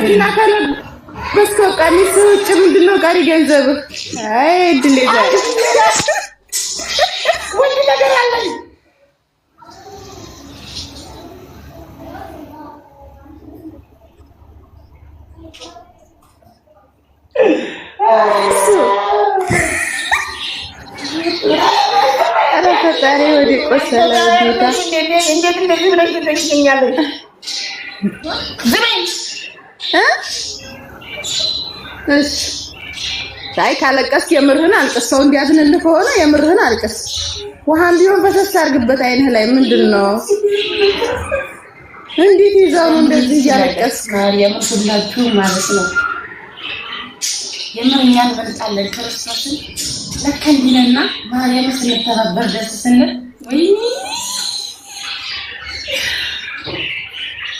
እና ከለበስከው ቀሚስ ውጭ ምንድነው ቀሪ ገንዘብ? አይ ድል ይዛል ወንድ ነገር አለኝ አረ ፈጣሪ ወዲ ቆሰለ ጌታ እንዴት እንደዚህ ብለሽ ትጠይቂኛለሽ? እሺ ሳይ ካለቀስክ የምርህን አልቅስ። ሰው እንዲያዝንልህ ከሆነ የምርህን አልቅስ። ውሃም ቢሆን በተስ አድርግበት አይንህ ላይ ምንድነው? እንዴት ይዛው እንደዚህ እያለቀስክ ማርያም ሁላችሁ ማለት ነው የምርኛን በልጣለን ክርስቶስን ለከንዲነና ማርያም ስለተባበር ደስ ስንል ወይ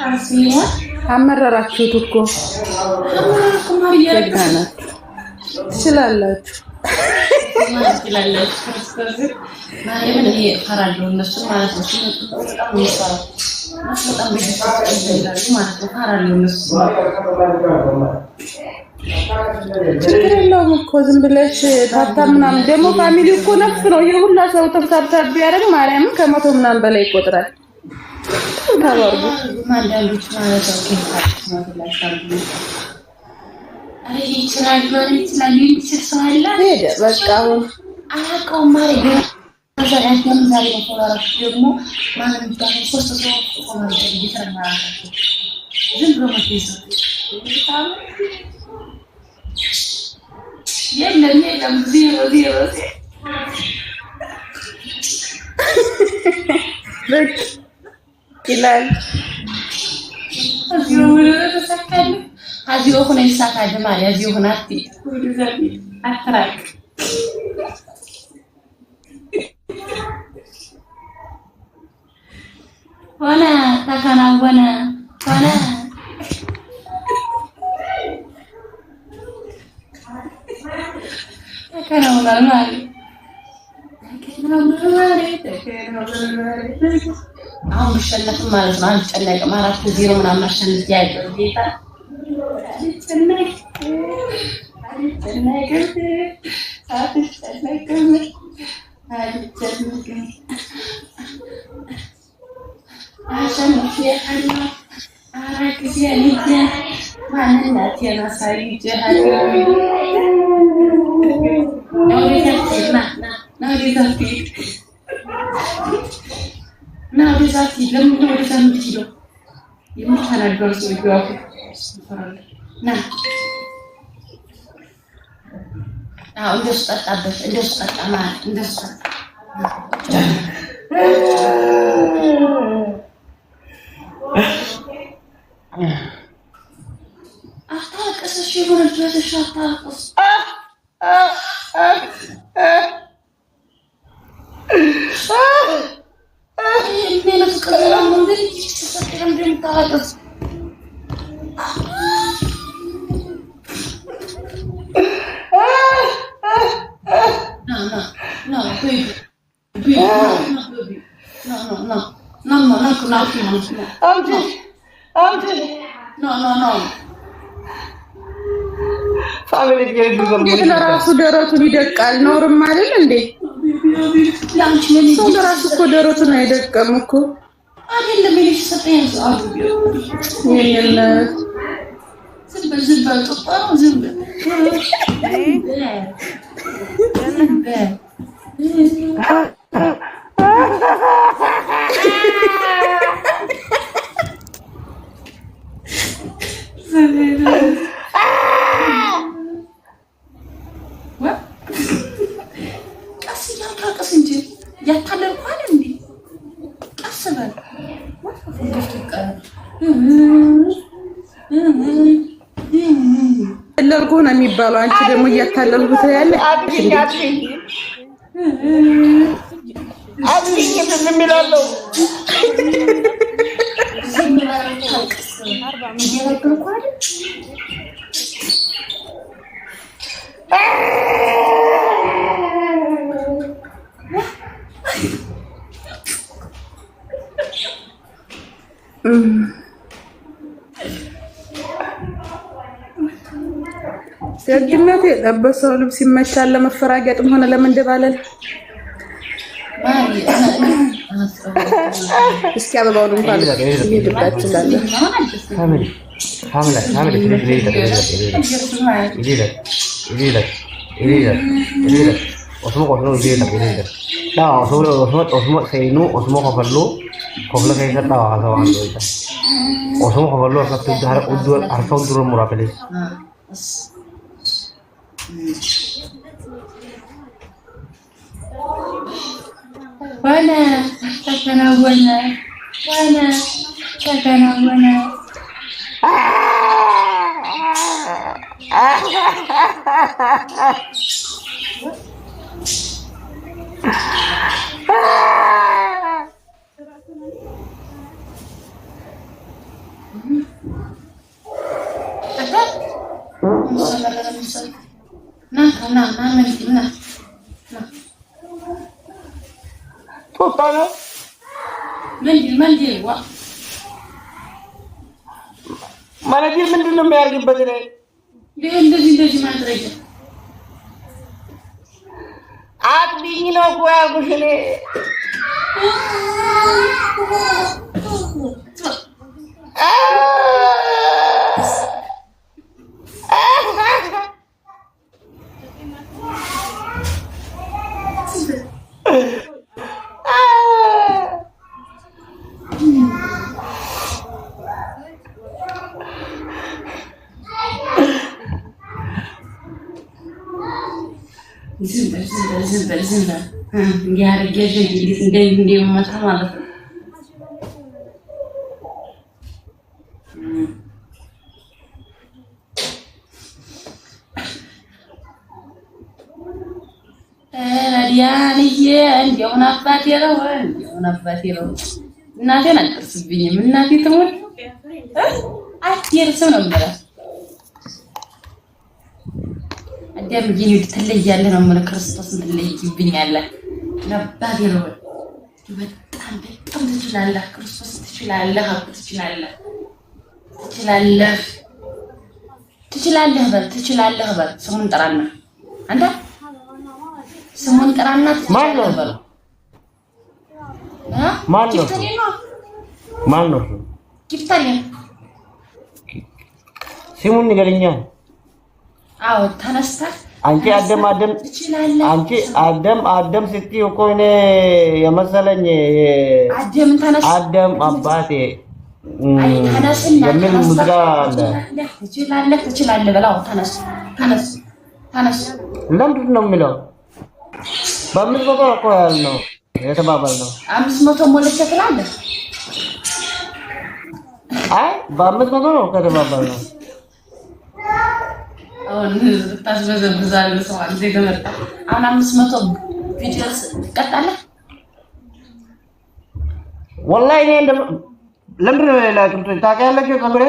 አሲያ አመረራችሁት እኮ ማርያም ትችላላችሁ ክርስቶስን ማርያምን እኔ እፈራለሁ እነሱ ማለት ነው በጣም ይፈራሉ በጣም ይፈራሉ ማለት ነው እፈራለሁ እነሱ ችግር የለውም እኮ ዝም ብለሽ ታታ ምናምን ደግሞ ፋሚሊ እኮ ነፍ ነው የሁላ ሰው ተብታብ ቢያደርግ ማርያምን ከመቶ ምናምን በላይ ይቆጥራል። ታወርዱ ማንዳንዶች ማለት ነው ከፋችሁ ነው ብላችኋል። አይ ይችላል ማለት ይችላል ይችላል ሰው አለ ሄደ በቃ አሁን አያውቀውም ማለት ነው። አዛያም ዛሬ ተወራራሽ ደግሞ ማለት ነው ሶስት ሰው ቆማል ይተማራል ዝም ብሎ ማለት ነው የለም ዜሮ በቃ ይላል አዚዮ ተሰካለ አዚዮ ሆነ ይሳካል ማለት አዚዮ ሆነ አትራቅ ሆነ ተከናወነ ሆነ ተከናውኗል ማለት አሁን ብሸነፍም ማለት ነው አልጨነቅም። 4-0 ምናምን አሸንፍ ያለው ጌታ Now this is the number of the kilo. You must have a girl so you are. Now, just at the man, just after she wanted to dress a short tacos. Menos que ela não deixe de se ter ambientadas. No, baby. No. Family እንዴት ለራሱ ደረቱን ይደቃል? ኖርም አይደል እንዴ? ሰው ለራሱ እኮ ደረቱን አይደቀም እኮ አይደለም። ልጅ ሰጠኝ የለም ዝም በል ጥቋው ዝም በል ቀስ እንጂ ያታለልኳል እንዴ ቀስ በል ለልጎ ነው የሚባለው። አንቺ ደግሞ እያታለልኩት ያለ አብይ ምን ይላለው? ደግነቱ የለበሰው ልብስ ይመቻል ለመፈራገጥም ሆነ ለመንደባለል። እስኪ አበባውን እንኳን ይሄድባት ይችላል። وانا منجي ማለት ምንድነው የሚያርግበት ነው? እንደዚህ ማድረግ አጥቢኝ ነው እኮ ያልኩሽ እኔ። ዝም እንዲያርገሽ እንዴ መጣ ማለት ነው። ዲያንዬ እንደው ናፋቴ ነው እናቴን አልቀርስብኝም። እናቴ ትሞት አትየርሰው ነው ማለት አዳም ይሄድ ትለያለህ ነው ማለት ክርስቶስን ትለይብኛለህ። ነባቴ ነው በጣም ትችላለህ። ክርስቶስ ትችላለህ በል ስሙን ጥራና አንተ ስሙን ጥራና ትችላለህ በል ማን ነው ኪፍታሪ ስሙን ንገረኛ። አዎ ተነስተህ አንቺ አደም ስትይ እኮ እኔ የመሰለኝ አደም አባቴ የሚል ሙዚቃ አለ። ትችላለህ በላው ተነስ። ለምንድን ነው የሚለው? በአምስት መቶ እኮ ያልነው የተባባልነው 500 ሞልቼ ትላለህ። አይ በአምስት መቶ ነው ከተባባልነው። አሁን ታስበዘብዛለህ ሰው አንዴ ተመጣ። አሁን 500 ቪዲዮስ ትቀጣለህ። ወላሂ እኔ ለምንድን ነው ላቅምቶ ታውቂያለሽ? ከመሬ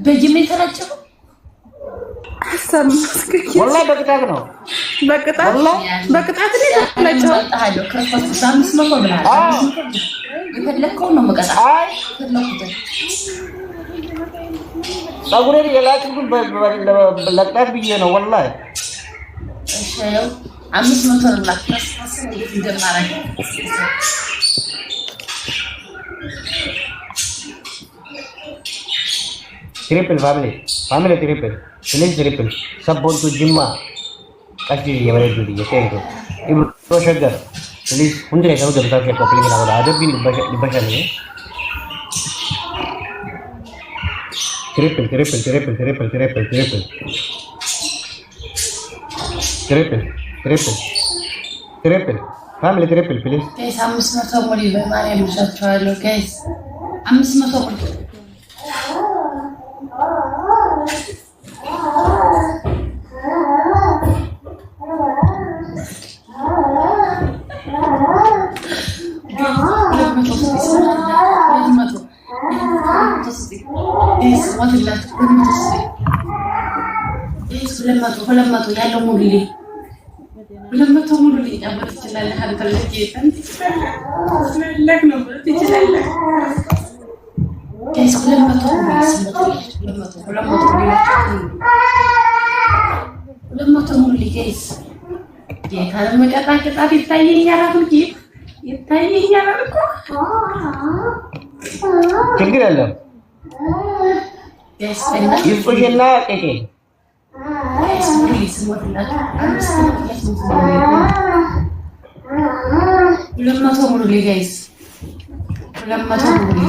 በጅም የተረጨው ወላሂ በቅጣት ነው። በቅጣት ነው ያለችው። ክርስቶስ 500 ብለሃል። የፈለከው ነው መቀጣ። አይ ጸጉሬን የላጭኩት ለቅጣት ብዬ ነው ወላሂ። እሺ 500 ነው ላክተስ እንዴት እንደማረግ triple family triple triple सब बोल तू जिम्मा कष्ट एवरेज जुड़ी है तेरे इब्रो sugar please उनके ऐसा उधर तक कपलिंग ना होगा अदब भी निबशा नहीं triple family triple please guys 500 मोड़ी በማርያም ይሻቻለሁ ጋይስ 500 ሞड़ी ሁለመቶ ያለው ሙሉልኝ 200 ሙሉልኝ አባል ትችላለህ። አንተ ለጌታን ትችላለህ ነው ትችላለህ። ጋይስ 200 ሙሉ ጋይስ የካለ መቀጣቀጣት ይታየኛል። አሁን ይታየኛል እኮ ችግር የለም። ጋይስ ይጾሽና ቄቄ ጋይስ ፕሊዝ ሞትላት 200 ሙሉ ጋይስ 200 ሙሉ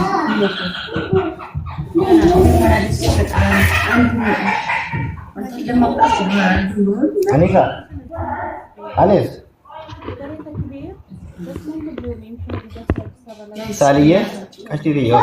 Anika, Anis, Saliye, kasih dia.